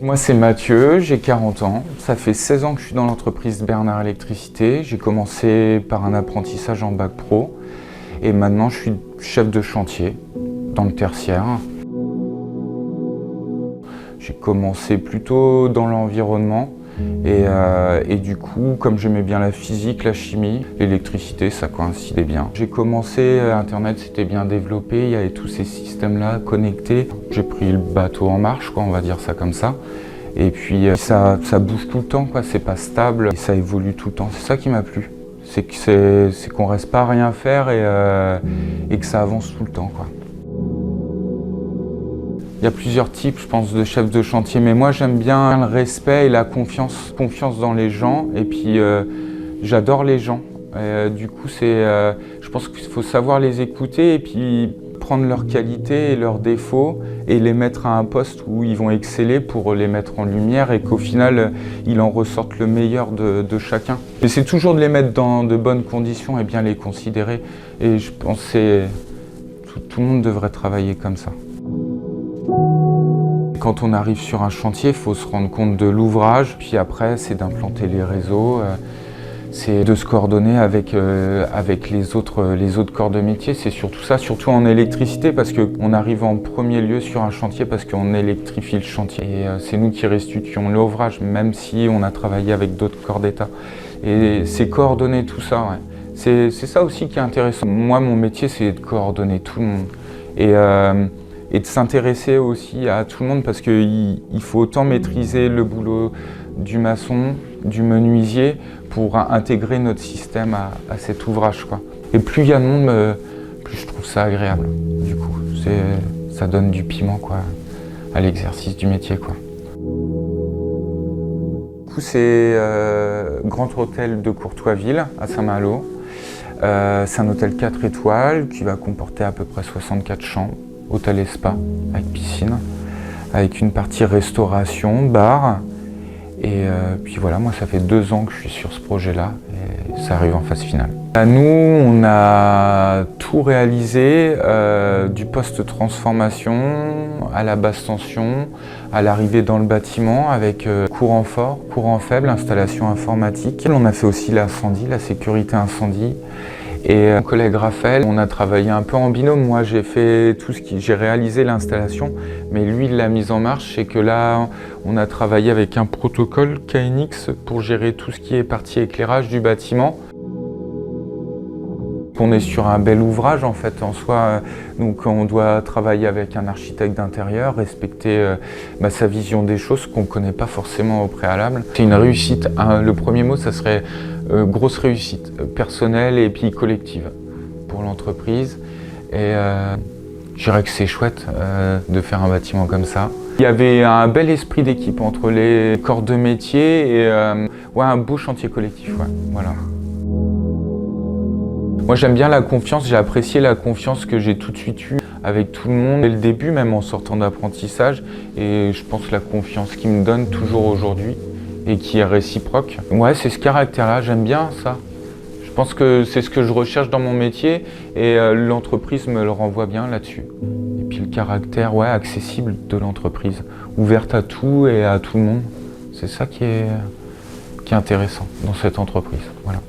Moi c'est Mathieu, j'ai 40 ans. Ça fait 16 ans que je suis dans l'entreprise Bernard Électricité. J'ai commencé par un apprentissage en bac pro et maintenant je suis chef de chantier dans le tertiaire. J'ai commencé plutôt dans l'environnement et du coup, comme j'aimais bien la physique, la chimie, l'électricité, ça coïncidait bien. J'ai commencé, Internet s'était bien développé, il y avait tous ces systèmes-là connectés. J'ai pris le bateau en marche, quoi, on va dire ça comme ça. Et puis ça bouge tout le temps, quoi, c'est pas stable et ça évolue tout le temps. C'est ça qui m'a plu. C'est qu'on reste pas à rien faire et que ça avance tout le temps, quoi. Il y a plusieurs types, je pense, de chefs de chantier, mais moi j'aime bien le respect et la confiance dans les gens. Et puis j'adore les gens. Du coup, je pense qu'il faut savoir les écouter et puis prendre leurs qualités et leurs défauts et les mettre à un poste où ils vont exceller pour les mettre en lumière et qu'au final, il en ressorte le meilleur de chacun. Et c'est toujours de les mettre dans de bonnes conditions et bien les considérer. Et je pense que tout le monde devrait travailler comme ça. Quand on arrive sur un chantier, il faut se rendre compte de l'ouvrage, puis après c'est d'implanter les réseaux, c'est de se coordonner avec les autres corps de métier. C'est surtout ça, surtout en électricité, parce qu'on arrive en premier lieu sur un chantier parce qu'on électrifie le chantier. Et c'est nous qui restituons l'ouvrage, même si on a travaillé avec d'autres corps d'État. Et c'est coordonner tout ça, ouais. C'est ça aussi qui est intéressant. Moi, mon métier, c'est de coordonner tout le monde. Et de s'intéresser aussi à tout le monde parce qu'il faut autant maîtriser le boulot du maçon, du menuisier pour intégrer notre système à cet ouvrage, quoi. Et plus il y a de monde, plus je trouve ça agréable. Du coup, ça donne du piment, quoi, à l'exercice du métier, quoi. Du coup, c'est Grand Hôtel de Courtoisville à Saint-Malo. C'est un hôtel 4 étoiles qui va comporter à peu près 64 chambres. Hôtel et spa, avec piscine, avec une partie restauration, bar. Et puis voilà, moi ça fait 2 ans que je suis sur ce projet-là et ça arrive en phase finale. Nous, on a tout réalisé, du post-transformation à la basse tension, à l'arrivée dans le bâtiment avec courant fort, courant faible, installation informatique. On a fait aussi l'incendie, la sécurité incendie. Et mon collègue Raphaël, on a travaillé un peu en binôme. Moi, j'ai réalisé l'installation, mais lui, il l'a mise en marche. C'est que là, on a travaillé avec un protocole KNX pour gérer tout ce qui est partie éclairage du bâtiment. On est sur un bel ouvrage en fait en soi, donc on doit travailler avec un architecte d'intérieur, respecter sa vision des choses qu'on ne connaît pas forcément au préalable. C'est une réussite, le premier mot ça serait grosse réussite, personnelle et puis collective pour l'entreprise. Et je dirais que c'est chouette de faire un bâtiment comme ça. Il y avait un bel esprit d'équipe entre les corps de métier et un beau chantier collectif. Ouais, voilà. Moi j'aime bien la confiance, j'ai apprécié la confiance que j'ai tout de suite eue avec tout le monde dès le début, même en sortant d'apprentissage. Et je pense la confiance qu'ils me donnent toujours aujourd'hui et qui est réciproque. Ouais, c'est ce caractère-là, j'aime bien ça. Je pense que c'est ce que je recherche dans mon métier et l'entreprise me le renvoie bien là-dessus. Et puis le caractère accessible de l'entreprise, ouverte à tout et à tout le monde. C'est ça qui est intéressant dans cette entreprise. Voilà.